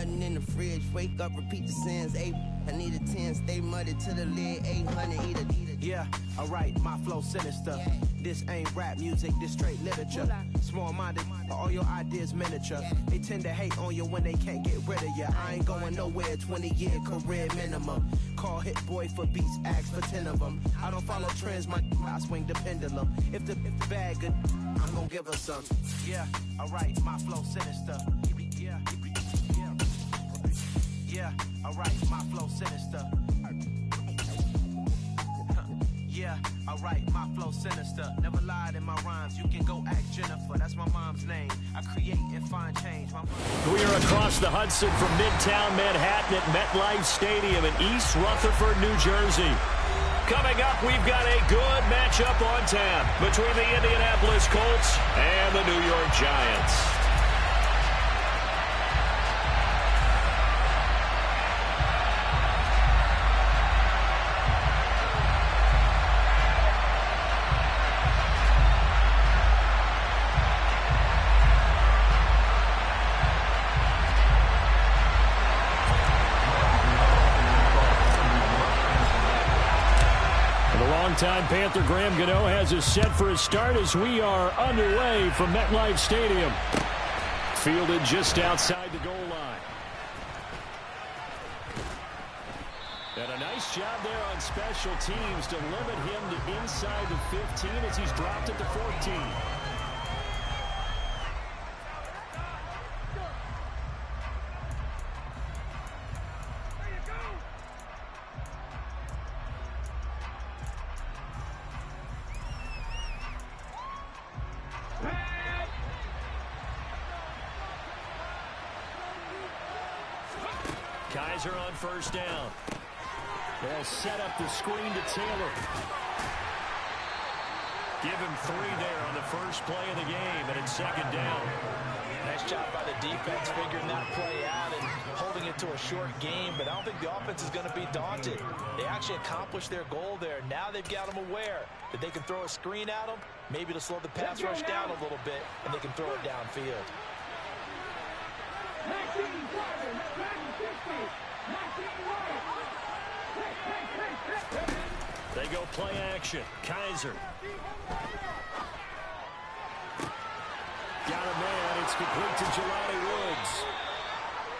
nothing in the fridge. Wake up, repeat the sins. I need a 10, stay muddy to the lid. 800, eat a. Yeah, alright, my flow sinister. This ain't rap music, this straight literature. Small-minded, all your ideas miniature. They tend to hate on you when they can't get rid of you. I ain't going nowhere, 20-year career minimum. Call Hit Boy for beats, ask for 10 of them. I don't follow trends, I swing the pendulum. If the bag good, I'm gonna give her some. Yeah, alright, my flow sinister. Yeah, alright, my flow sinister. Yeah, alright, my flow sinister. Never lied in my rhymes. You can go ask Jennifer, that's my mom's name. I create and find change. We are across the Hudson from Midtown Manhattan at MetLife Stadium in East Rutherford, New Jersey. Coming up, we've got a good matchup on tap between the Indianapolis Colts and the New York Giants. Time Panther Graham Gano has us set for a start as we are underway from MetLife Stadium. Fielded just outside the goal line. And a nice job there on special teams to limit him to inside the 15 as he's dropped at the 14. Kaiser on first down. They'll set up the screen to Taylor. Give him 3 there on the first play of the game, and it's second down. Nice job by the defense figuring that play out and holding it to a short game, but I don't think the offense is going to be daunted. They actually accomplished their goal there. Now they've got them aware that they can throw a screen at them, maybe to slow the pass rush down a little bit, and they can throw it downfield. They go play action. Kaiser. Got a man. It's complete to Jelani Woods.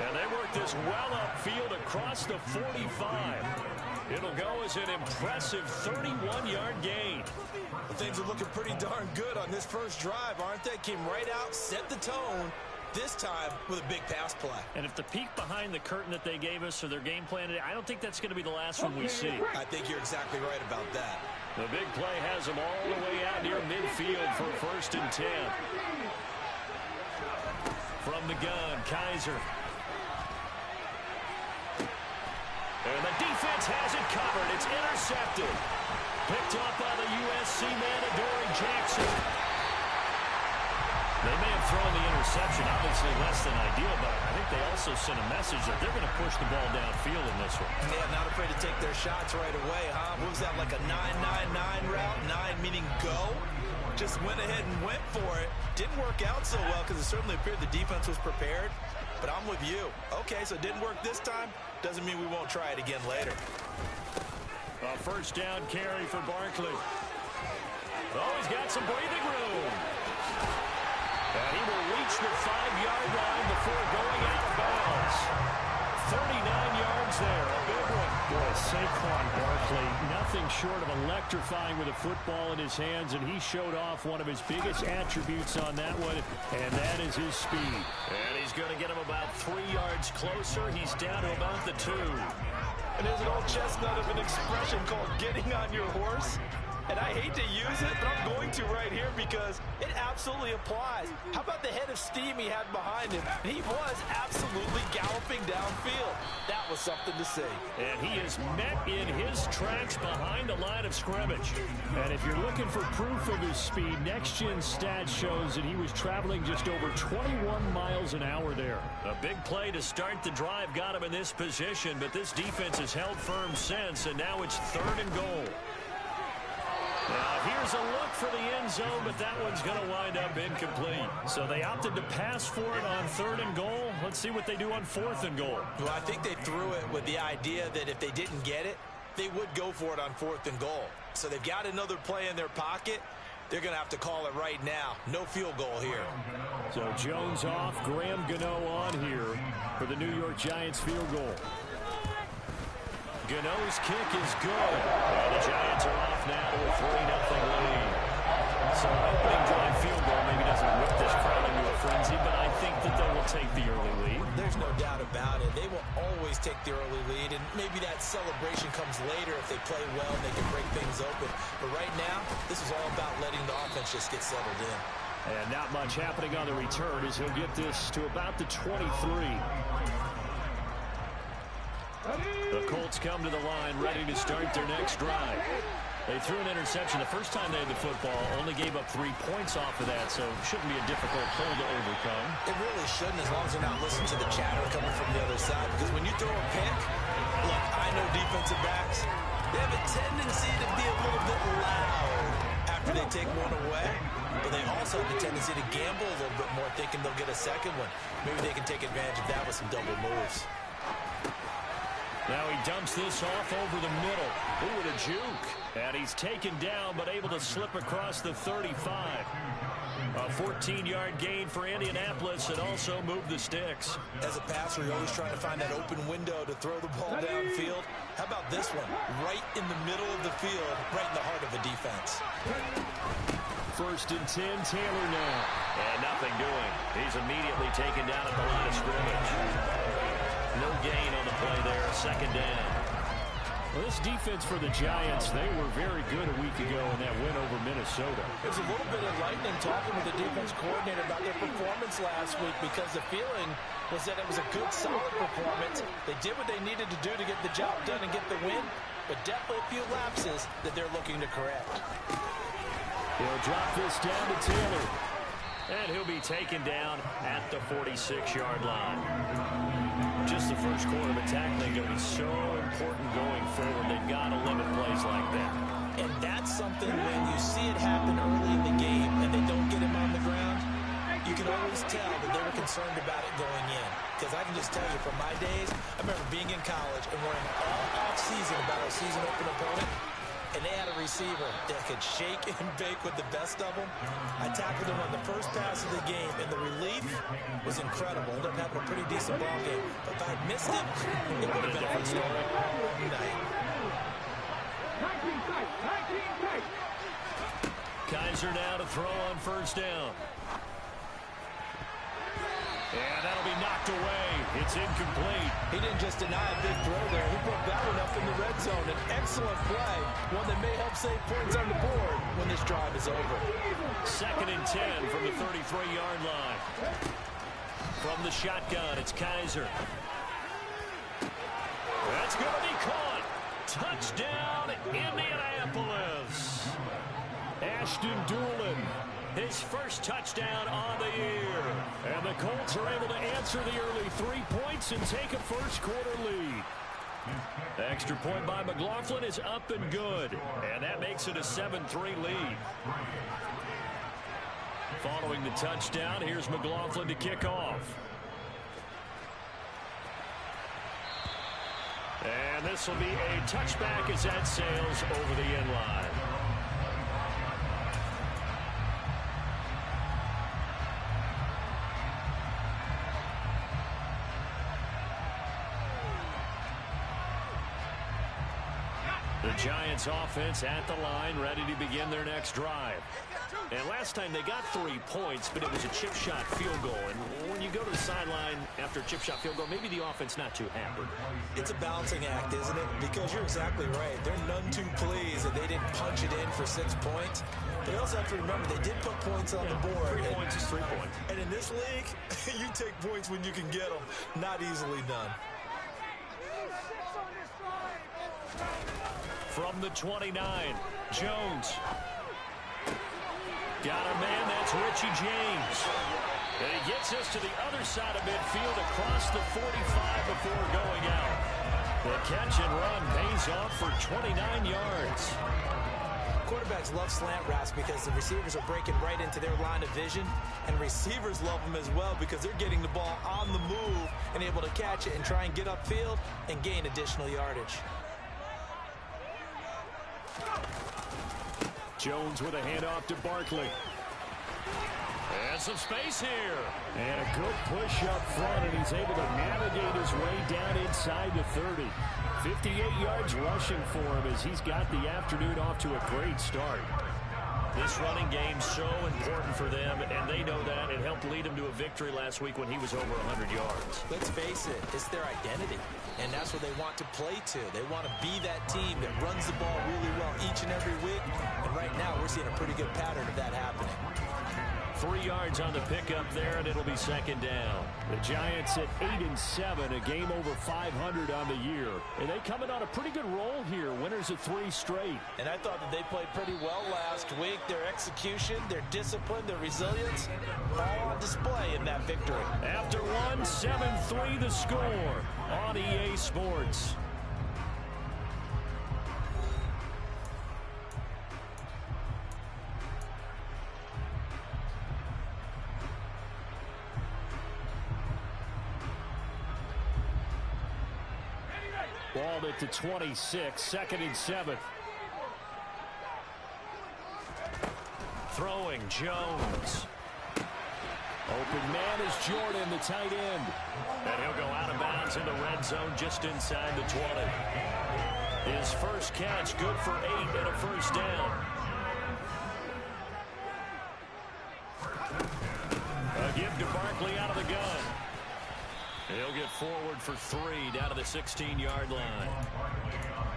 And they work this well upfield across the 45. It'll go as an impressive 31-yard gain. Well, things are looking pretty darn good on this first drive, aren't they? Came right out, set the tone. This time with a big pass play. And if the peek behind the curtain that they gave us or their game plan, I don't think that's going to be the last one we see. I think you're exactly right about that. The big play has them all the way out near midfield for first and 10. From the gun, Kaiser. And the defense has it covered. It's intercepted. Picked up by the USC man, Adoree Jackson. They may have thrown the interception, obviously less than ideal, but I think they also sent a message that they're going to push the ball downfield in this one. Yeah, not afraid to take their shots right away, huh? What was that, like a 9-9-9 route? 9 meaning go? Just went ahead and went for it. Didn't work out so well because it certainly appeared the defense was prepared. But I'm with you. Okay, so it didn't work this time. Doesn't mean we won't try it again later. A first down carry for Barkley. Oh, he's got some breathing room. And he will reach the 5-yard line before going out of bounds. 39 yards there, a big one. Boy, Saquon Barkley, nothing short of electrifying with a football in his hands, and he showed off one of his biggest attributes on that one, and that is his speed. And he's going to get him about 3 yards closer. He's down to about the 2. And there's an old chestnut of an expression called getting on your horse. And I hate to use it, but I'm going to right here because it absolutely applies. How about the head of steam he had behind him? He was absolutely galloping downfield. That was something to see. And he is met in his tracks behind the line of scrimmage. And if you're looking for proof of his speed, Next Gen Stats shows that he was traveling just over 21 miles an hour there. A big play to start the drive got him in this position, but this defense has held firm since, and now it's 3rd and goal. Now, here's a look for the end zone, but that one's going to wind up incomplete. So they opted to pass for it on 3rd and goal. Let's see what they do on 4th and goal. Well, I think they threw it with the idea that if they didn't get it, they would go for it on 4th and goal. So they've got another play in their pocket. They're going to have to call it right now. No field goal here. So Jones off, Graham Gano on here for the New York Giants field goal. Gano's kick is good. And the Giants are off now to a 3-0 lead. So an opening drive field goal maybe doesn't whip this crowd into a frenzy, but I think that they will take the early lead. There's no doubt about it. They will always take the early lead, and maybe that celebration comes later if they play well and they can break things open. But right now, this is all about letting the offense just get settled in. And not much happening on the return as he'll get this to about the 23. The Colts come to the line ready to start their next drive. They threw an interception the first time they had the football, only gave up 3 points off of that, so it shouldn't be a difficult hole to overcome. It really shouldn't, as long as they're not listening to the chatter coming from the other side, because when you throw a pick, look, I know defensive backs, they have a tendency to be a little bit loud after they take one away, but they also have the tendency to gamble a little bit more, thinking they'll get a second one. Maybe they can take advantage of that with some double moves. Now he dumps this off over the middle. Ooh, with a juke. And he's taken down, but able to slip across the 35. A 14-yard gain for Indianapolis and also move the sticks. As a passer, you're always trying to find that open window to throw the ball downfield. How about this one? Right in the middle of the field, right in the heart of the defense. 1st and 10, Taylor now. And nothing doing. He's immediately taken down at the line of scrimmage. No gain on the play there, 2nd down. Well, this defense for the Giants, they were very good a week ago in that win over Minnesota. There's a little bit of lightning talking with the defense coordinator about their performance last week, because the feeling was that it was a good, solid performance. They did what they needed to do to get the job done and get the win, but definitely a few lapses that they're looking to correct. He'll drop this down to Taylor. And he'll be taken down at the 46-yard line. Just the first quarter of attack, they're going to be so important going forward. They've got to limit plays like that. And that's something when you see it happen early in the game and they don't get him on the ground, you can always tell that they were concerned about it going in. Because I can just tell you from my days, I remember being in college and worrying all off-season about our season open opponent. And they had a receiver that could shake and bake with the best of them. I tackled him on the first pass of the game, and the relief was incredible. Ended up having a pretty decent ball game. But if I had missed it, it would have been a different story. Kizer now to throw on 1st down. And that'll be knocked away. It's incomplete. He didn't just deny a big throw there. He broke that one up in the red zone. An excellent play. One that may help save points on the board when this drive is over. 2nd and 10 from the 33-yard line. From the shotgun, it's Kizer. That's going to be caught. Touchdown, Indianapolis. Ashton Dulin, his first touchdown on the year. And the Colts are able to answer the early 3 points and take a first quarter lead. The extra point by McLaughlin is up and good. And that makes it a 7-3 lead. Following the touchdown, here's McLaughlin to kick off. And this will be a touchback as that sails over the end line. The Giants offense at the line, ready to begin their next drive. And last time they got 3 points, but it was a chip shot field goal. And when you go to the sideline after a chip shot field goal, maybe the offense not too hampered. It's a balancing act, isn't it? Because you're exactly right. They're none too pleased that they didn't punch it in for 6 points. But you also have to remember, they did put points on the board. 3 points is 3 points. And in this league, you take points when you can get them. Not easily done. From the 29, Jones. Got a man, that's Richie James. And he gets us to the other side of midfield across the 45 before going out. The catch and run pays off for 29 yards. Quarterbacks love slant routes because the receivers are breaking right into their line of vision, and receivers love them as well because they're getting the ball on the move and able to catch it and try and get upfield and gain additional yardage. Jones with a handoff to Barkley. And some space here. And a good push up front, and he's able to navigate his way down inside the 30. 58 yards rushing for him as he's got the afternoon off to a great start. This running game so important for them, and they know that. It helped lead them to a victory last week when he was over 100 yards. Let's face it, it's their identity, and that's what they want to play to. They want to be that team that runs the ball really well each and every week, and right now we're seeing a pretty good pattern of that happening. 3 yards on the pickup there, and it'll be second down. The Giants at 8-7, a game over 500 on the year. And they coming on a pretty good roll here, winners of 3 straight. And I thought that they played pretty well last week. Their execution, their discipline, their resilience, all on display in that victory. After one, 7-3 the score on EA Sports. Ball at the 26, 2nd and 7. Throwing Jones. Open man is Jordan, the tight end. And he'll go out of bounds in the red zone just inside the 20. His first catch good for 8 and a first down. A give to Barkley out of the gun. He'll get forward for 3 down to the 16-yard line.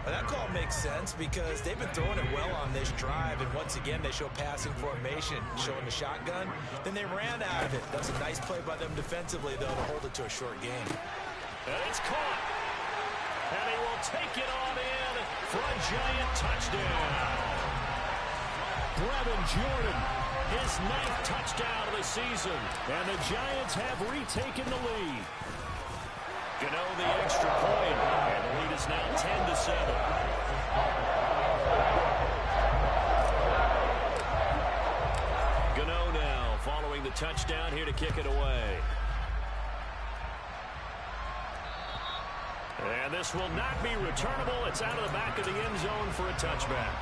Well, that call makes sense because they've been throwing it well on this drive, and once again they show passing formation, showing the shotgun. Then they ran out of it. That's a nice play by them defensively, though, to hold it to a short game. And it's caught. And he will take it on in for a Giant touchdown. Brevin Jordan, his 9th touchdown of the season. And the Giants have retaken the lead. Gano the extra point, and the lead is now 10-7. Gano now following the touchdown here to kick it away. And this will not be returnable. It's out of the back of the end zone for a touchback.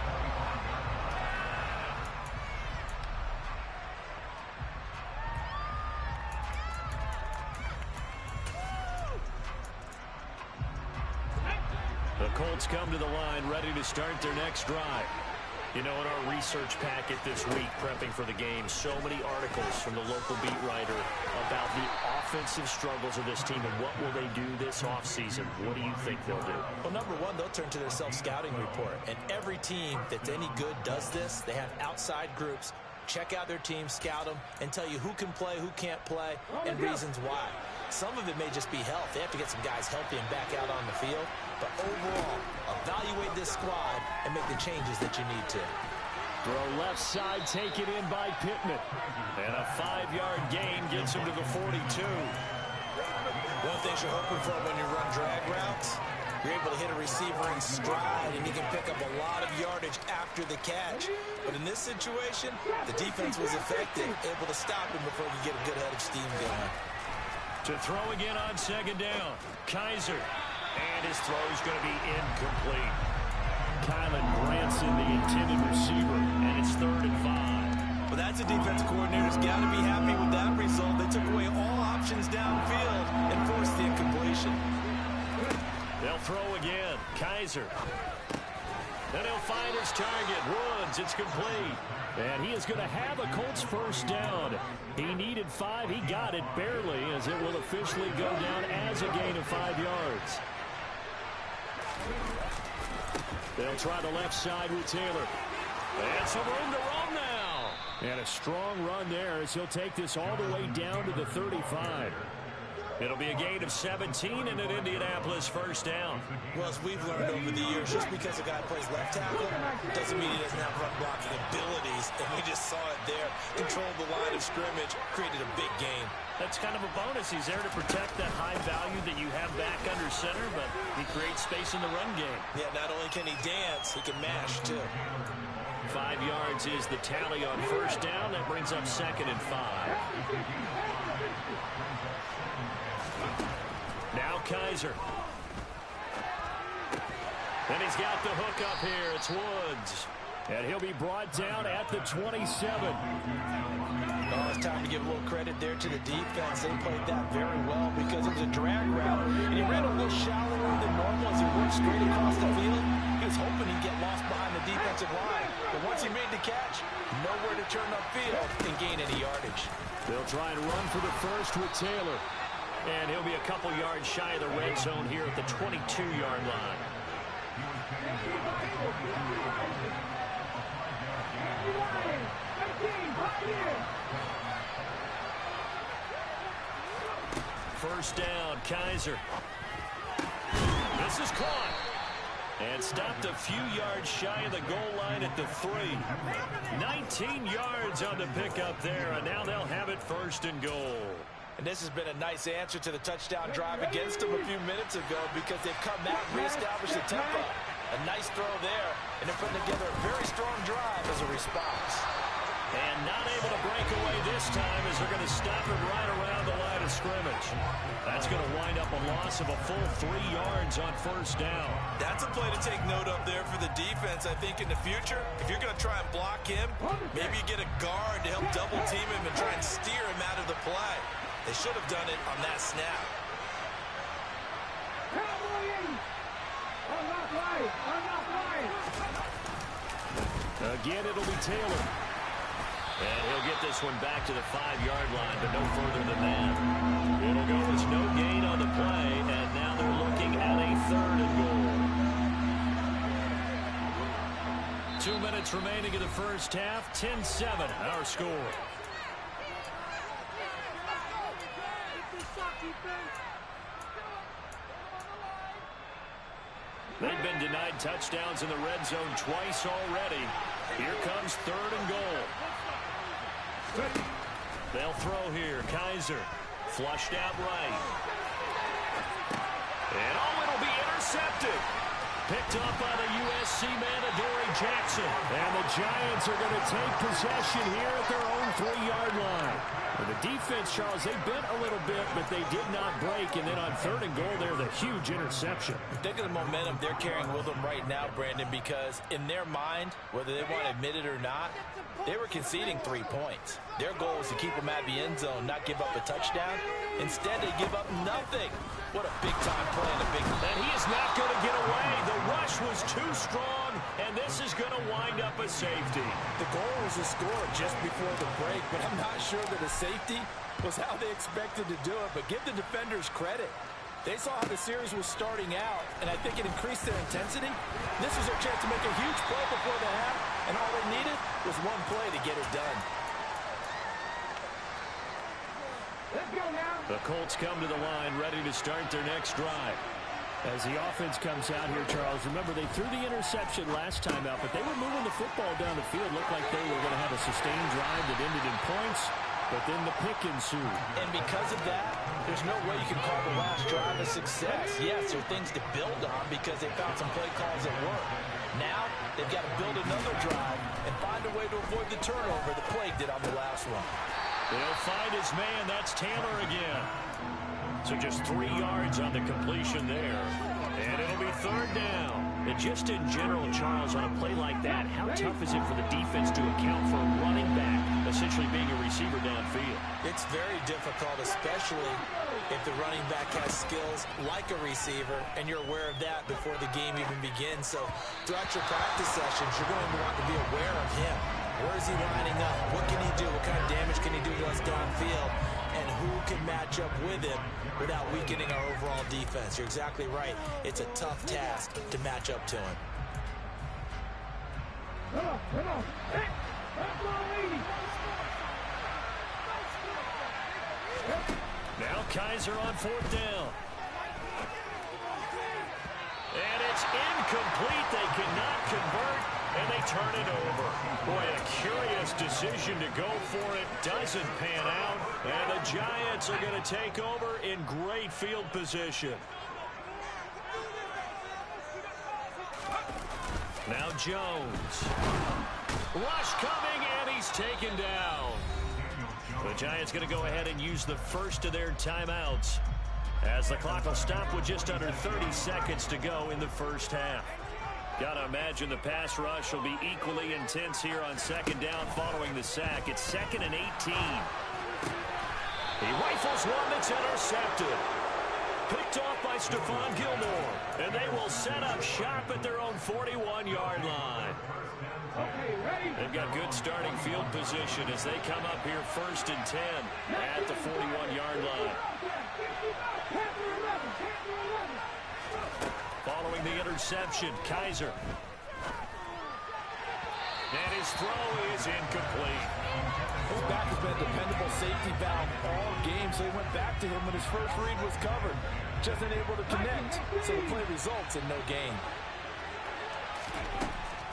Colts come to the line ready to start their next drive. You know, in our research packet this week, prepping for the game, so many articles from the local beat writer about the offensive struggles of this team and what will they do this offseason. What do you think they'll do? Well, number one, they'll turn to their self-scouting report. And every team that's any good does this. They have outside groups. Check out their team, scout them, and tell you who can play, who can't play, and reasons why. Some of it may just be health. They have to get some guys healthy and back out on the field. But overall, evaluate this squad and make the changes that you need to. Throw left side, taken in by Pittman. And a 5-yard gain gets him to the 42. One thing you're hoping for when you run drag routes, you're able to hit a receiver in stride, and you can pick up a lot of yardage after the catch. But in this situation, the defense was effective, able to stop him before he get a good head of steam going. To throw again on 2nd down. Kaiser. And his throw is going to be incomplete. Kylan Granson, the intended receiver, and it's 3rd and 5. Well, that's a defense coordinator's got to be happy with that result. They took away all options downfield and forced the incompletion. They'll throw again. Kaiser. Then he'll find his target. Woods. It's complete. And he is going to have a Colts first down. He needed 5. He got it barely, as it will officially go down as a gain of 5 yards. They'll try the left side with Taylor. And some room to roam now. And a strong run there as he'll take this all the way down to the 35. It'll be a gain of 17 and an Indianapolis first down. Well, as we've learned over the years, just because a guy plays left tackle doesn't mean he doesn't have run blocking abilities. And we just saw it there. Controlled the line of scrimmage, created a big gain. That's kind of a bonus. He's there to protect that high value that you have back under center, but you create space in the run game. Yeah, not only can he dance, he can mash, too. 5 yards is the tally on first down. That brings up 2nd and 5. Now Kizer. And he's got the hook up here. It's Woods. And he'll be brought down at the 27. Oh, it's time to give a little credit there to the defense. They played that very well because it was a drag route. And he ran a little shallower than normal as he worked straight across the field. He was hoping he'd get lost behind the defensive line. But once he made the catch, nowhere to turn upfield and gain any yardage. They'll try and run for the first with Taylor. And he'll be a couple yards shy of the red zone here at the 22-yard line. First down, Kizer. This is caught. And stopped a few yards shy of the goal line at the 3. 19 yards on the pickup there, and now they'll have it 1st and goal. And this has been a nice answer to the touchdown drive against them a few minutes ago because they've come out and reestablished the tempo. A nice throw there, and they're putting together a very strong drive as a response. And not able to break away this time as they're going to stop it right around the line of scrimmage. That's going to wind up a loss of a full 3 yards on first down. That's a play to take note of there for the defense, I think, in the future. If you're going to try and block him, maybe you get a guard to help double team him and try and steer him out of the play. They should have done it on that snap. Again, it'll be Taylor. And he'll get this one back to the 5-yard line, but no further than that. It'll go as no gain on the play, and now they're looking at a 3rd and goal. 2 minutes remaining in the first half. 10-7, our score. They've been denied touchdowns in the red zone twice already. Here comes 3rd and goal. They'll throw here. Kizer flushed out right. And it'll be intercepted. Picked up by the USC man, Adoree Jackson. And the Giants are going to take possession here at their own 3-yard line. And the defense, Charles, they bent a little bit, but they did not break. And then on 3rd and goal, there's a huge interception. Think of the momentum they're carrying with them right now, Brandon, because in their mind, whether they want to admit it or not, they were conceding 3 points. Their goal was to keep them at the end zone, not give up a touchdown. Instead, they give up nothing. What a big-time play and a big... And he is not going to get away. The rush was too strong, and this is going to wind up a safety. The goal was a score just before the break, but I'm not sure that a safety was how they expected to do it. But give the defenders credit. They saw how the series was starting out, and I think it increased their intensity. This was their chance to make a huge play before the half, and all they needed was one play to get it done. The Colts come to the line, ready to start their next drive. As the offense comes out here, Charles, remember they threw the interception last time out, but they were moving the football down the field. Looked like they were going to have a sustained drive that ended in points, but then the pick ensued. And because of that, there's no way you can call the last drive a success. Yes, there are things to build on because they found some play calls that work. Now, they've got to build another drive and find a way to avoid the turnover that plagued it on the last one. They'll find his man. That's Taylor again. So just 3 yards on the completion there. And it'll be 3rd down. And just in general, Charles, on a play like that, how tough is it for the defense to account for a running back essentially being a receiver downfield? It's very difficult, especially if the running back has skills like a receiver, and you're aware of that before the game even begins. So throughout your practice sessions, you're going to want to be aware of him. Where is he lining up? What can he do? What kind of damage can he do to us downfield? And who can match up with him without weakening our overall defense? You're exactly right. It's a tough task to match up to him. Now Kizer on 4th down. And it's incomplete. They cannot convert, and they turn it over. Boy, a curious decision to go for it. Doesn't pan out, and the Giants are going to take over in great field position. Now Jones. Rush coming, and he's taken down. The Giants going to go ahead and use the first of their timeouts as the clock will stop with just under 30 seconds to go in the first half. Gotta imagine the pass rush will be equally intense here on second down following the sack. It's 2nd and 18. He rifles one that's intercepted. Picked off by Stephon Gilmore. And they will set up shop at their own 41-yard line. They've got good starting field position as they come up here 1st and 10 at the 41-yard line. Following the interception, Kaiser. And his throw is incomplete. His back has been a dependable safety valve all game, so he went back to him when his first read was covered. Just unable to connect, so the play results in no gain.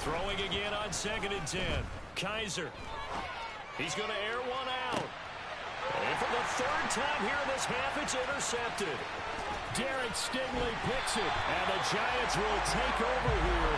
Throwing again on 2nd and 10. Kaiser. He's going to air one out. And for the 3rd time here in this half, it's intercepted. Derek Stingley picks it, and the Giants will take over here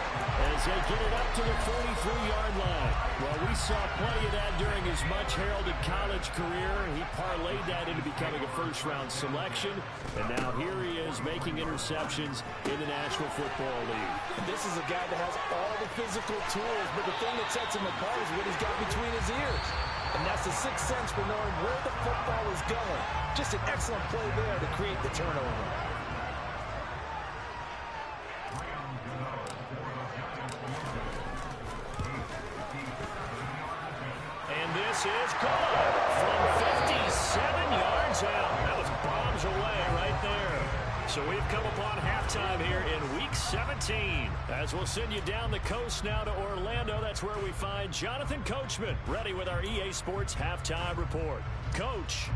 as they get it up to the 43-yard line. Well, we saw plenty of that during his much-heralded college career. He parlayed that into becoming a first-round selection, and now here he is making interceptions in the National Football League. And this is a guy that has all the physical tools, but the thing that sets him apart is what he's got between his ears. And that's the sixth sense for knowing where the football is going. Just an excellent play there to create the turnover. And this is good from 57 yards out. That was bombs away right there. So we've come upon halftime here in Week 17. As we'll send you down the coast now to Orlando, that's where we find Jonathan Coachman ready with our EA Sports Halftime Report. Coach.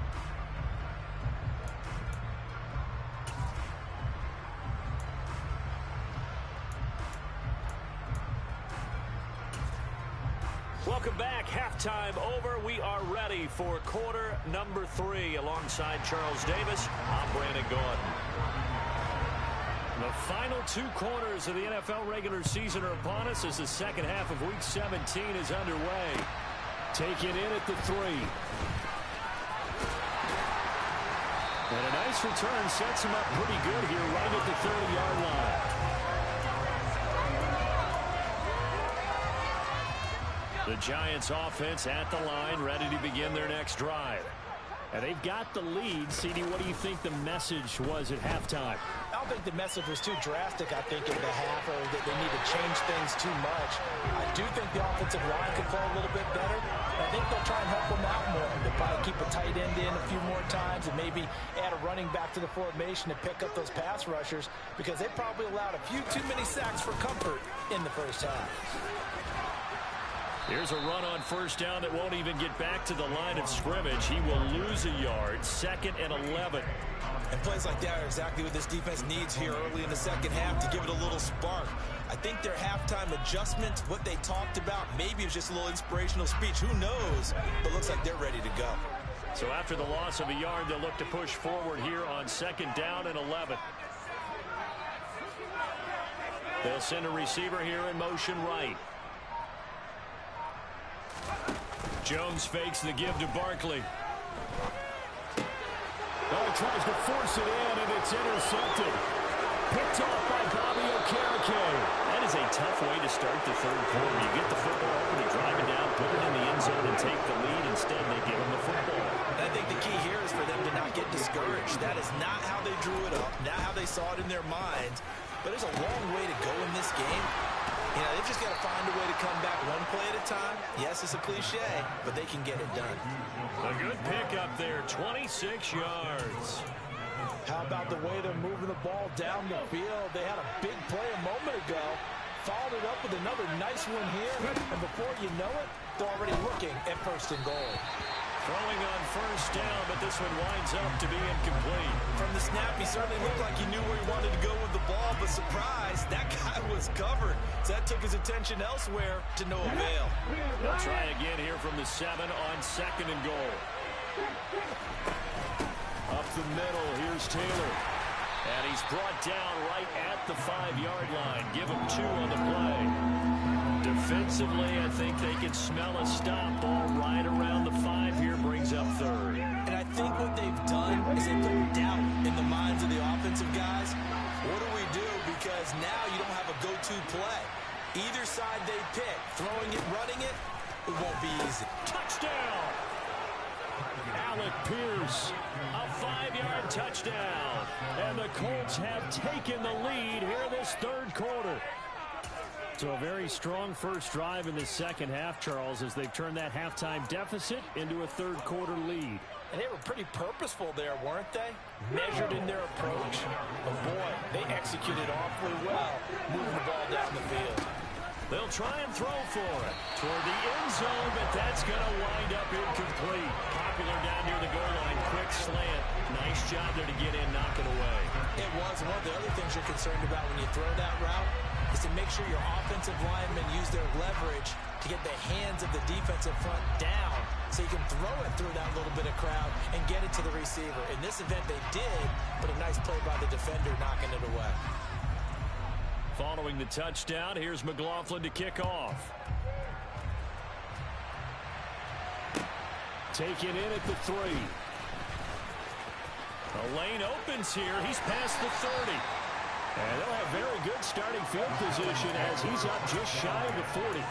Welcome back. Halftime over. We are ready for quarter number 3 alongside Charles Davis. I'm Brandon Gaudin. The final 2 quarters of the NFL regular season are upon us as the second half of Week 17 is underway. Taken in at the 3. And a nice return sets him up pretty good here right at the 30-yard line. The Giants offense at the line, ready to begin their next drive. And they've got the lead. CD, what do you think the message was at halftime? I don't think the message was too drastic, I think, in the half, or that they need to change things too much. I do think the offensive line could play a little bit better. I think they'll try and help them out more. They'll probably keep a tight end in a few more times and maybe add a running back to the formation to pick up those pass rushers, because they probably allowed a few too many sacks for comfort in the first half. Here's a run on first down that won't even get back to the line of scrimmage. He will lose a yard. 2nd and 11. And plays like that are exactly what this defense needs here early in the second half to give it a little spark. I think their halftime adjustments, what they talked about, maybe it was just a little inspirational speech. Who knows? But looks like they're ready to go. So after the loss of a yard, they'll look to push forward here on 2nd down and 11. They'll send a receiver here in motion right. Jones fakes the give to Barkley. Oh, tries to force it in, and it's intercepted. Picked off by Bobby Okereke. That is a tough way to start the third quarter. You get the football open, you drive it down, put it in the end zone, and take the lead. Instead, they give him the football. And I think the key here is for them to not get discouraged. That is not how they drew it up, not how they saw it in their minds. But there's a long way to go in this game. You know, they've just got to find a way to come back one play at a time. Yes, it's a cliche, but they can get it done. A good pickup there, 26 yards. How about the way they're moving the ball down the field? They had a big play a moment ago. Followed it up with another nice one here. And before you know it, they're already looking at 1st and goal. Throwing on first down, but this one winds up to be incomplete. From the snap, he certainly looked like he knew where he wanted to go with the ball, but surprise, that guy was covered. So that took his attention elsewhere to no avail. They'll try again here from the 7 on 2nd and goal. Up the middle, here's Taylor. And he He's brought down right at the 5-yard line. Give him 2 on the play. Defensively, I think they can smell a stop. Ball right around the 5 here, brings up 3rd. And I think what they've done is they put doubt in the minds of the offensive guys. What do we do? Because now you don't have a go-to play. Either side they pick, throwing it, running it, it won't be easy. Touchdown! Alec Pierce, a 5-yard touchdown. And the Colts have taken the lead here this 3rd quarter. So a very strong first drive in the second half, Charles, as they've turned that halftime deficit into a 3rd quarter lead. And they were pretty purposeful there, weren't they? Measured in their approach. But boy, they executed awfully well, moving the ball down the field. They'll try and throw for it toward the end zone, but that's going to wind up incomplete. Popular down near the goal line. Quick slant. Nice job there to get in, knock it away. It was. One of the other things you're concerned about when you throw that route is to make sure your offensive linemen use their leverage to get the hands of the defensive front down so you can throw it through that little bit of crowd and get it to the receiver. In this event, they did, but a nice play by the defender knocking it away. Following the touchdown, here's McLaughlin to kick off. Taken in at the 3. A lane opens here. He's past the 30. And they'll have very good starting field position as he's up just shy of the 40.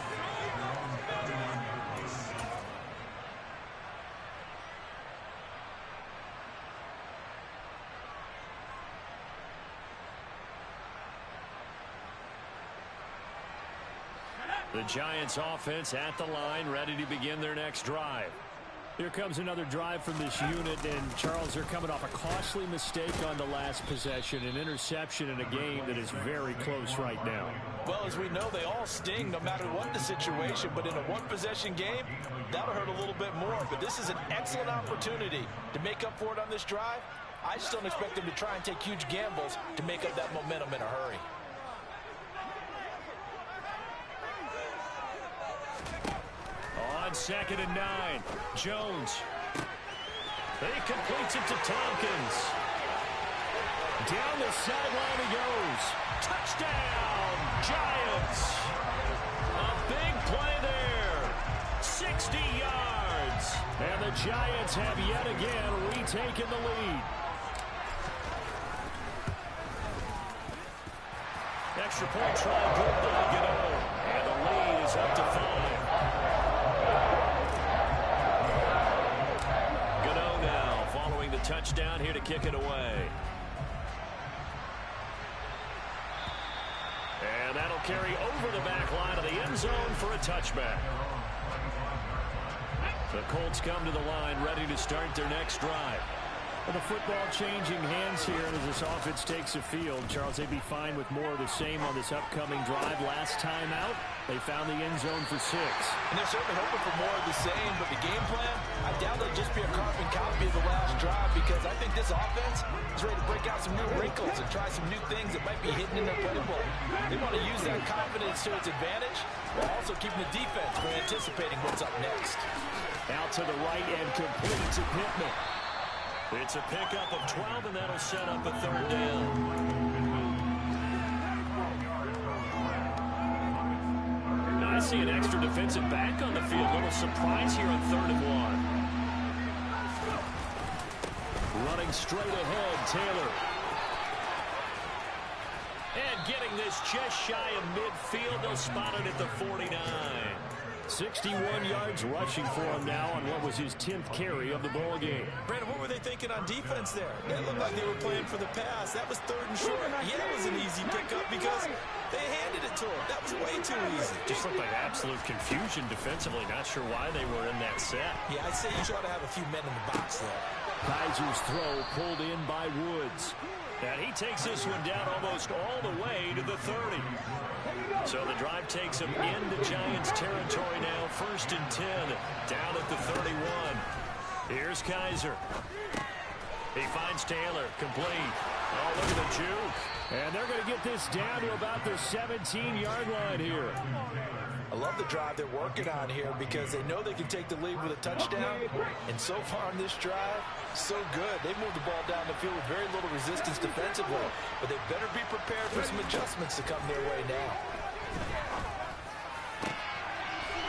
The Giants offense at the line, ready to begin their next drive. Here comes another drive from this unit, and Charles, they're coming off a costly mistake on the last possession, an interception in a game that is very close right now. Well, as we know, they all sting no matter what the situation, but in a one-possession game, that'll hurt a little bit more. But this is an excellent opportunity to make up for it on this drive. I just don't expect them to try and take huge gambles to make up that momentum in a hurry. On 2nd and 9, Jones. He completes it to Tompkins. Down the sideline he goes. Touchdown, Giants. A big play there. 60 yards. And the Giants have yet again retaken the lead. Extra point try good by Gano. And the lead is up to 5. Touchdown here to kick it away. And that'll carry over the back line of the end zone for a touchback. The Colts come to the line ready to start their next drive. Well, the football changing hands here as this offense takes the field. Charles, they'd be fine with more of the same on this upcoming drive. Last time out, they found the end zone for 6. And they're certainly hoping for more of the same, but the game plan, I doubt it'll just be a carbon copy of the last drive, because I think this offense is ready to break out some new wrinkles and try some new things that might be hidden in their playbook. They want to use that confidence to its advantage while also keeping the defense from anticipating what's up next. Out to the right and complete to Pittman. It's a pickup of 12, and that'll set up a 3rd down. Now I see an extra defensive back on the field. A little surprise here on 3rd and 1. Running straight ahead, Taylor. And getting this just shy of midfield. They'll spot it at the 49. 61 yards rushing for him now on what was his 10th carry of the ball game. Brandon, what were they thinking on defense there? It looked like they were playing for the pass. That was 3rd and short. Yeah, it was an easy pickup because they handed it to him. That was way too easy. Just looked like absolute confusion defensively. Not sure why they were in that set. Yeah, I'd say you try to have a few men in the box there. Kaiser's throw pulled in by Woods. And he takes this one down almost all the way to the 30. So the drive takes him into Giants territory now. 1st and 10, down at the 31. Here's Kaiser. He finds Taylor, complete. Oh, look at the juke. And they're going to get this down to about the 17-yard line here. A love the drive they're working on here because they know they can take the lead with a touchdown. And so far on this drive, so good. They've moved the ball down the field with very little resistance defensively. But they better be prepared for some adjustments to come their way now.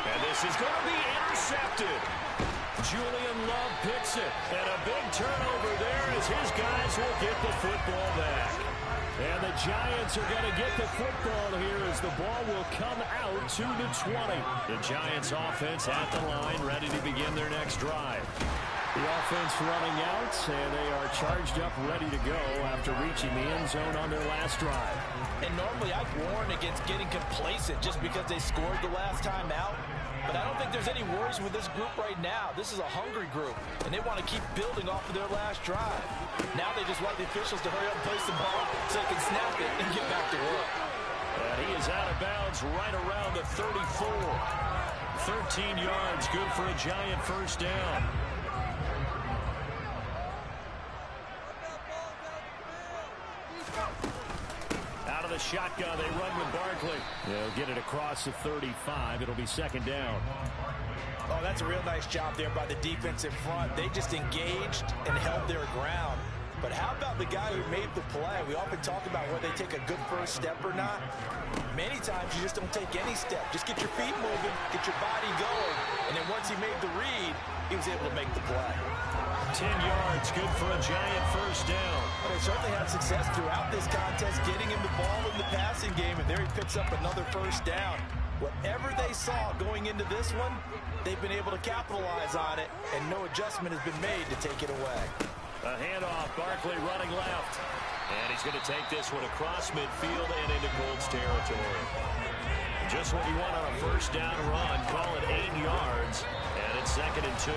And this is going to be intercepted. Julian Love picks it. And a big turnover there as his guys will get the football back. And the Giants are going to get the football here as the ball will come out to the 20. The Giants offense at the line, ready to begin their next drive. The offense running out, and they are charged up, ready to go after reaching the end zone on their last drive. And normally I'd warn against getting complacent just because they scored the last time out. But I don't think there's any worries with this group right now. This is a hungry group, and they want to keep building off of their last drive. Now they just want the officials to hurry up and place the ball so they can snap it and get back to work. And he is out of bounds right around the 34. 13 yards, good for a Giant first down. Out of the shotgun, they run with Barkley. They'll get it across the 35. It'll be second down. Oh, that's a real nice job there by the defense in front. They just engaged and held their ground. But how about the guy who made the play? We often talk about whether they take a good first step or not. Many times you just don't take any step. Just get your feet moving, get your body going. And then once he made the read, he was able to make the play. 10 yards, good for a Giant first down. Well, they certainly had success throughout this contest, getting him the ball in the passing game, and there he picks up another first down. Whatever they saw going into this one, they've been able to capitalize on it, and no adjustment has been made to take it away. A handoff, Barkley running left. And he's going to take this one across midfield and into Colts territory. Just what you want on a first down run, call it 8 yards, and it's 2nd and 2.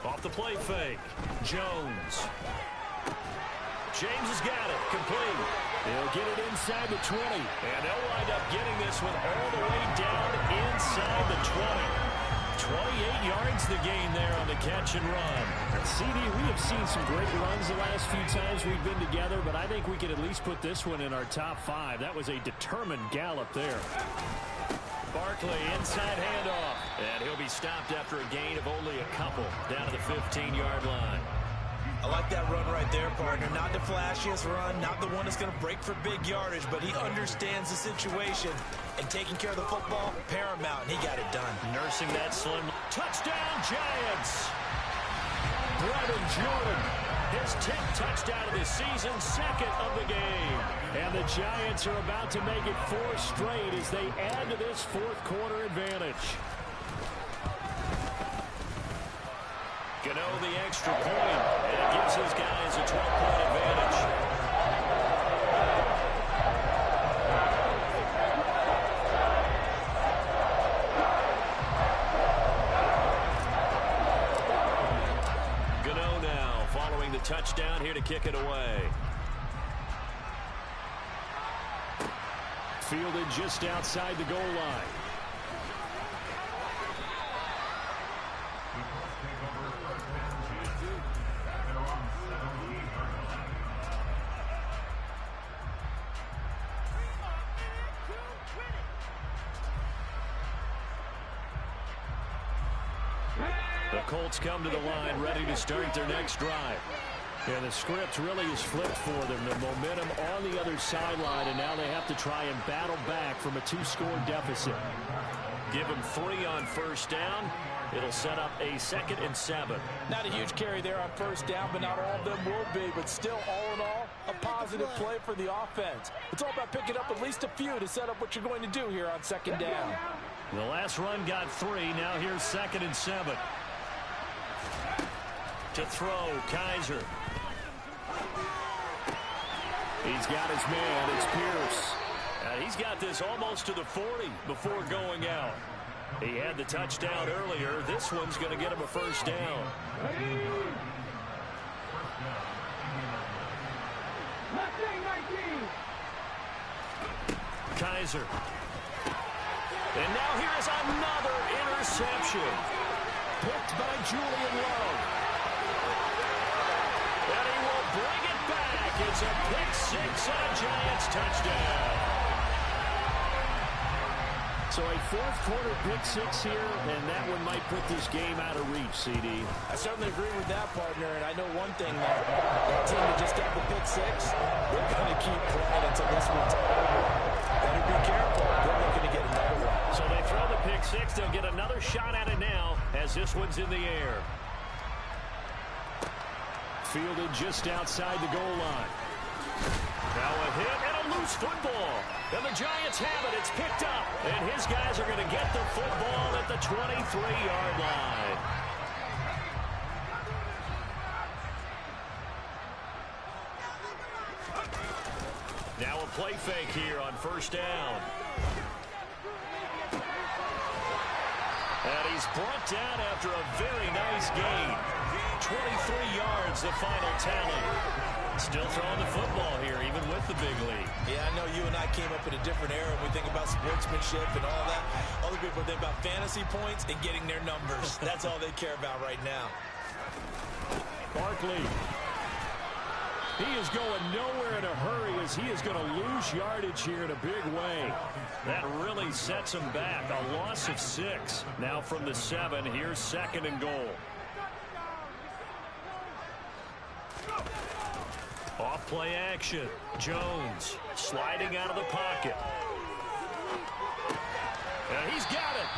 Off the play fake. Jones. James has got it. Complete. They'll get it inside the 20. And they'll wind up getting this one all the way down inside the 20. 28 yards the gain there on the catch and run. CD, we have seen some great runs the last few times we've been together, but I think we could at least put this one in our top 5. That was a determined gallop there. Barkley, inside handoff. And he'll be stopped after a gain of only a couple down to the 15-yard line. I like that run right there, partner. Not the flashiest run, not the one that's going to break for big yardage, but he understands the situation, and taking care of the football, paramount, and he got it done. Nursing that slim. Touchdown, Giants! Brevin Jordan, his 10th touchdown of the season, 2nd of the game. And the Giants are about to make it 4 straight as they add to this 4th quarter advantage. Gano the extra point, and it gives his guys a 12-point advantage. Gano now following the touchdown here to kick it away. Fielded just outside the goal line. The Colts come to the line, ready to start their next drive. And the script really is flipped for them. The momentum on the other sideline, and now they have to try and battle back from a 2-score deficit. Give them 3 on first down. It'll set up a 2nd and 7. Not a huge carry there on first down, but not all of them will be. But still, all in all, a positive play for the offense. It's all about picking up at least a few to set up what you're going to do here on 2nd down. The last run got 3. Now here's 2nd and 7. To throw, Kaiser. He's got his man. It's Pierce. He's got this almost to the 40 before going out. He had the touchdown earlier. This one's going to get him a first down. Kaiser. And now here is another interception. Picked by Julian Love. And he will bring it back. It's a pick six and a Giants touchdown. So a fourth quarter pick six here, and that one might put this game out of reach, CD. I certainly agree with that, partner, and I know one thing, that team that just got the pick six, they're going to keep playing until this one's over. Better be careful. They're looking to get another one. So they throw the pick six. They'll get another shot at it now as this one's in the air. Fielded just outside the goal line. Now a hit and a loose football. And the Giants have it. It's picked up. And his guys are going to get the football at the 23-yard line. Now a play fake here on first down. And he's brought down after a very nice gain. 23 yards, the final tally. Still throwing the football here, even with the big lead. Yeah, I know you and I came up in a different era when we think about sportsmanship and all that. Other people think about fantasy points and getting their numbers. That's all they care about right now. Barkley. He is going nowhere in a hurry as he is going to lose yardage here in a big way. That really sets him back. A loss of 6. Now from the 7, here's second and goal. Off play action. Jones sliding out of the pocket. And he's got it.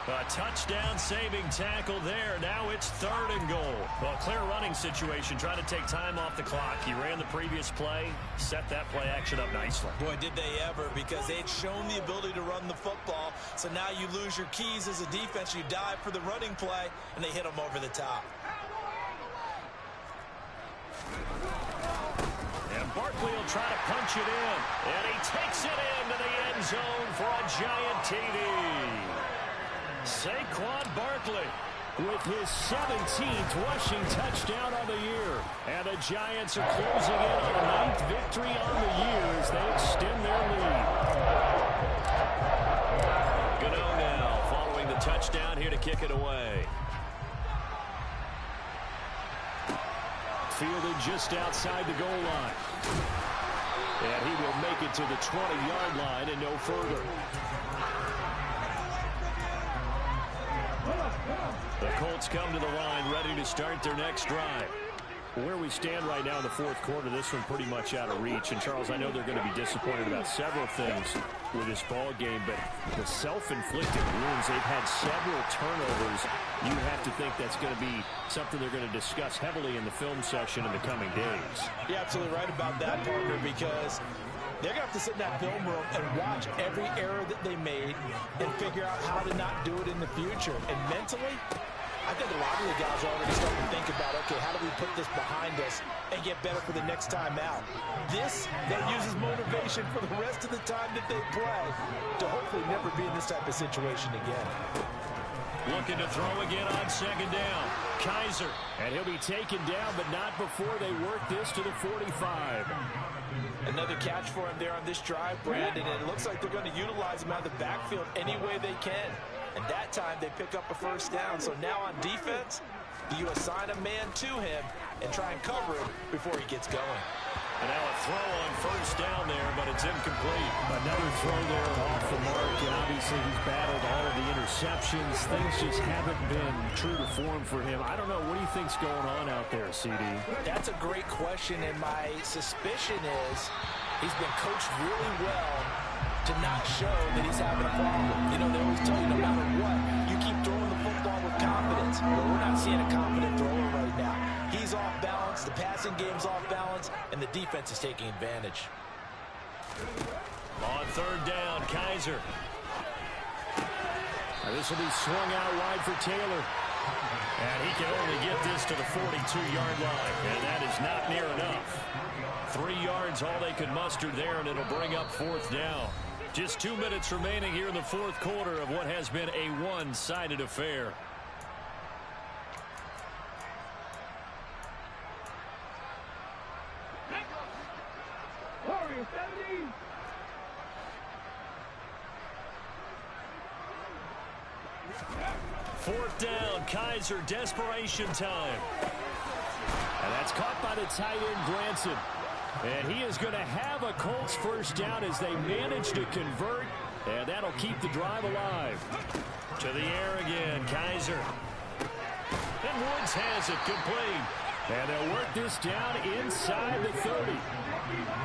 A touchdown saving tackle there. Now it's third and goal. Well, clear running situation. Trying to take time off the clock. He ran the previous play. Set that play action up nicely. Boy, did they ever, because they'd shown the ability to run the football. So now you lose your keys as a defense. You dive for the running play, and they hit them over the top. And Barkley will try to punch it in. And he takes it into the end zone for a Giant TD. Saquon Barkley with his 17th rushing touchdown on the year. And the Giants are closing in on a 9th victory on the year as they extend their lead. Gano now following the touchdown here to kick it away. Fielded just outside the goal line. And he will make it to the 20-yard line and no further. The Colts come to the line ready to start their next drive. Where we stand right now in the fourth quarter, this one pretty much out of reach. And, Charles, I know they're going to be disappointed about several things with this ball game, but the self-inflicted wounds, they've had several turnovers. You have to think that's going to be something they're going to discuss heavily in the film session in the coming days. You're absolutely right about that, partner, because they're going to have to sit in that film room and watch every error that they made and figure out how to not do it in the future. And mentally, I think a lot of the guys are already starting to think about, okay, how do we put this behind us and get better for the next time out? This then uses motivation for the rest of the time that they play to hopefully never be in this type of situation again. Looking to throw again on second down. Kaiser. And he'll be taken down, but not before they work this to the 45. Another catch for him there on this drive, Brandon, and it looks like they're going to utilize him out of the backfield any way they can. And that time they pick up a first down. So now on defense, do you assign a man to him and try and cover him before he gets going? And now a throw on first down there, but it's incomplete. Another throw there off the mark, and obviously he's battled all of the interceptions. Things just haven't been true to form for him. I don't know. What do you think's going on out there, CD? That's a great question, and my suspicion is he's been coached really well to not show that he's having a problem. You know, they always tell you no matter what, you keep throwing the football with confidence. But we're not seeing a confident thrower right now. He's off balance, the passing game's off balance, and the defense is taking advantage. On third down, Kaiser. Now this will be swung out wide for Taylor. And he can only get this to the 42-yard line, and that is not near enough. 3 yards, all they could muster there, and it'll bring up fourth down. Just 2 minutes remaining here in the fourth quarter of what has been a one-sided affair. Fourth down, Kaiser, desperation time. And that's caught by the tight end, Granson. And he is going to have a Colts first down as they manage to convert. And that'll keep the drive alive. To the air again, Kaiser. And Woods has it, complete. And they'll work this down inside the 30.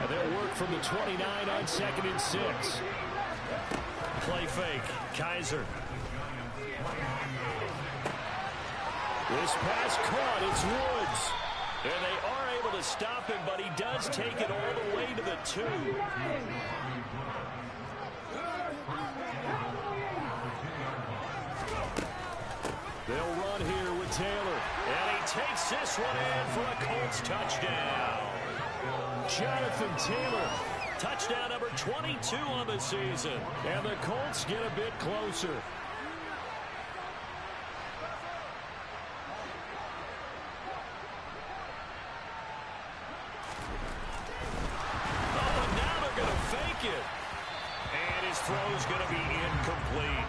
And they'll work from the 29 on 2nd and 6. Play fake, Kaiser. This pass caught, it's Woods. And they are able to stop him, but he does take it all the way to the 2. They'll run here with Taylor. And he takes this one in for a Colts touchdown. Jonathan Taylor, touchdown number 22 on the season. And the Colts get a bit closer. And his throw's going to be incomplete.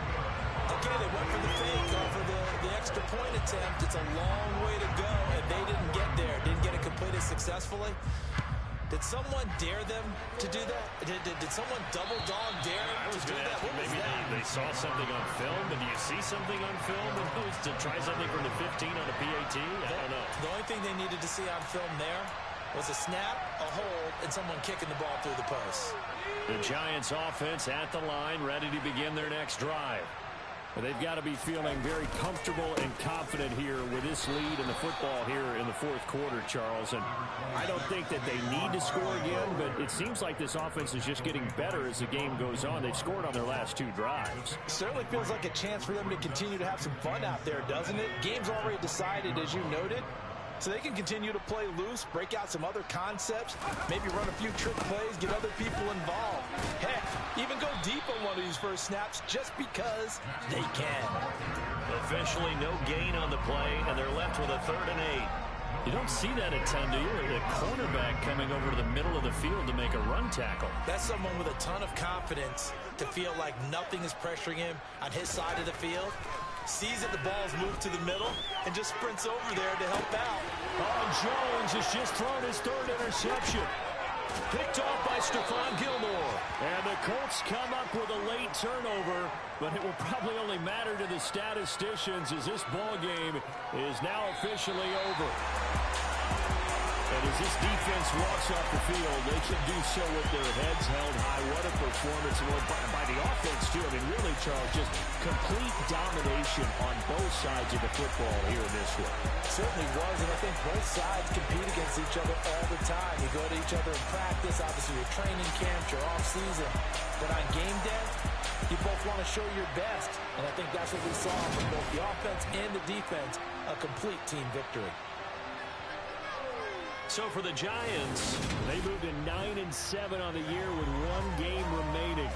Okay, they went for the fake off of the extra point attempt. It's a long way to go, and they didn't get there. Didn't get it completed successfully. Did someone dare them to do that? Did someone double dog dare them to do that? Maybe they saw something on film. But do you see something on film to try something from the 15 on a PAT? I don't know. The only thing they needed to see on film there was a snap, a hold, and someone kicking the ball through the post. The Giants offense at the line, ready to begin their next drive. They've got to be feeling very comfortable and confident here with this lead in the football here in the fourth quarter, Charles. And I don't think that they need to score again, but it seems like this offense is just getting better as the game goes on. They've scored on their last 2 drives. Certainly feels like a chance for them to continue to have some fun out there, doesn't it? Game's already decided, as you noted. So they can continue to play loose, break out some other concepts, maybe run a few trick plays, get other people involved. Heck, even go deep on one of these first snaps just because they can. Officially no gain on the play, and they're left with a 3rd and 8. You don't see that a ton, do you? The cornerback coming over to the middle of the field to make a run tackle. That's someone with a ton of confidence to feel like nothing is pressuring him on his side of the field. Sees that the ball's moved to the middle and just sprints over there to help out. Oh, Jones has just thrown his 3rd interception. Picked off by Stephon Gilmore. And the Colts come up with a late turnover, but it will probably only matter to the statisticians as this ball game is now officially over. And as this defense walks off the field, they should do so with their heads held high. What a performance by the offense, too. I mean, really, Charles, just complete domination on both sides of the football here in this one. Certainly was, and I think both sides compete against each other all the time. You go to each other in practice, obviously your training camps, your off-season. But on game day, you both want to show your best. And I think that's what we saw from both the offense and the defense, a complete team victory. So for the Giants, they moved to 9-7 on the year with 1 game remaining.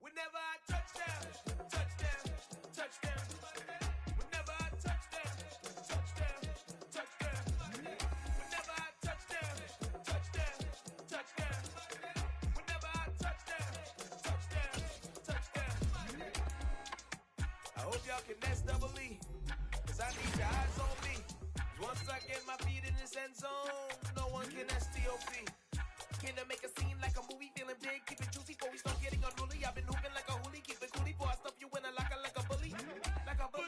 Whenever I touchdown, touchdown, touchdown. Whenever I touchdown, touchdown, touchdown. Whenever I touchdown, touchdown, touchdown. Whenever I touchdown, touchdown, touchdown. I hope y'all can nest double E, 'cause I need your eyes on me. 'Cause once I get my feet in this end zone, no one can STOP. Can I make a scene like a movie, feeling big, keep it juicy before we start getting unruly. I've been hooping like a hoolie, keep it coolie before I stuff you in a locker like a bully. Like a bully.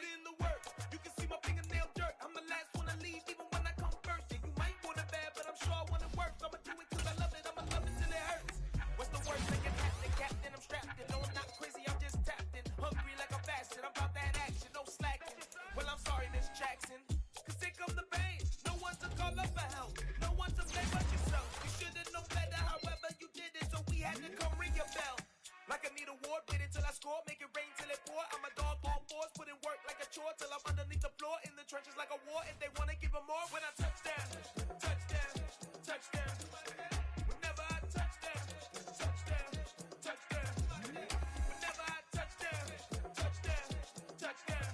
trenches like a war. If they wanna give them more, when I touch down, touchdown, touchdown. Whenever I touch down, touchdown, touchdown. Whenever I touch down, touchdown, touchdown.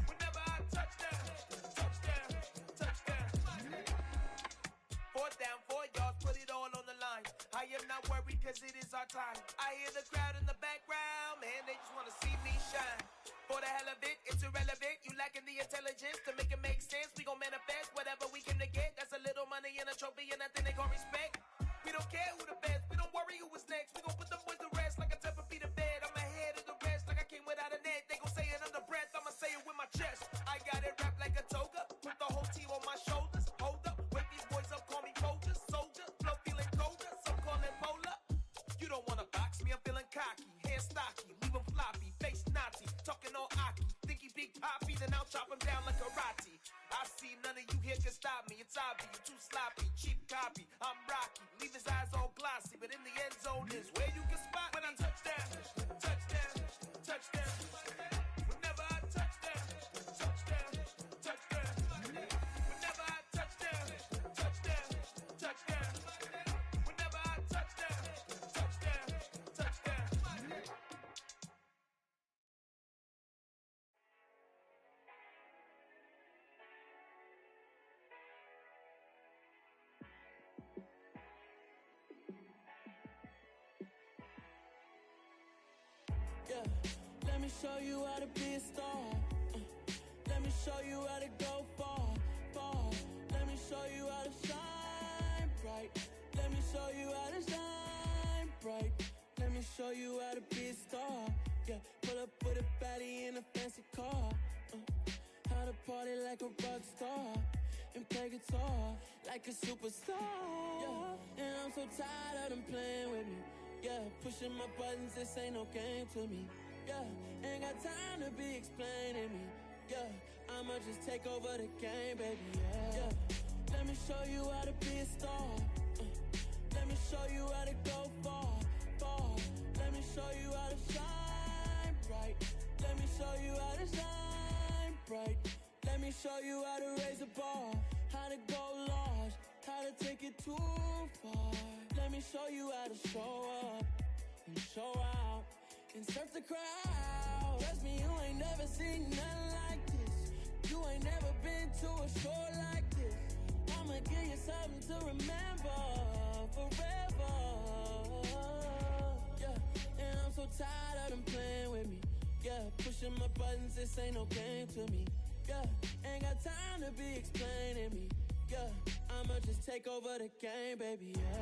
Whenever I touch down, touchdown, touchdown. 4th down, 4 yards, put it all on the line. I am not worried cause it is our time. I hear the crowd in the background, man, they just wanna see me shine. For the hell of it, it's irrelevant. You lacking the intelligence to make it make sense. We gon' manifest whatever we came to get. That's a little money and a trophy and nothing they gon' respect. We don't care who the best, we don't worry who was next. We gon' put them boys to rest like a 10 feet of bed. I'm ahead of the rest like I came without a net. They gon' say it under breath, I'ma say it with my chest. I got it wrapped like a toga, put the whole team on my shoulders. Hold up, wake these boys up, call me Folger, soldier. Flow feeling colder, some call it polar. You don't wanna box me, I'm feeling cocky. Hair stocky, leave him floppy, face naughty. Talking all aki, think he big poppy, then I'll chop him down like karate. I see none of you here can stop me. It's obvious, you too sloppy, cheap copy. I'm Rocky, leave his eyes all glossy, but in the end zone is where you can spot when I touch down, touchdown, touchdown. Whenever I touch down, touchdown, touchdown. Whenever I touch down, touchdown, touchdown. Whenever I touch down, touchdown, touchdown. Yeah, let me show you how to be a star. Let me show you how to go far, far. Let me show you how to shine bright. Let me show you how to shine bright. Let me show you how to be a star. Yeah, pull up with a baddie in a fancy car. How to party like a rock star and play guitar like a superstar. Yeah, and I'm so tired of them playing with me. Yeah, pushing my buttons, this ain't no game to me. Yeah, ain't got time to be explaining me. Yeah, I'ma just take over the game, baby. Yeah, let me show you how to be a star. Let me show you how to go far, far. Let me show you how to shine bright. Let me show you how to shine bright. Let me show you how to raise a bar, how to go large, how to take it too far. Let me show you how to show up and show out and surf the crowd. Trust me, you ain't never seen nothing like this. You ain't never been to a show like this. I'ma give you something to remember forever. Yeah, and I'm so tired of them playing with me. Yeah, pushing my buttons, this ain't no game to me. Yeah, ain't got time to be explaining me. Yeah, I'ma just take over the game, baby. Yeah.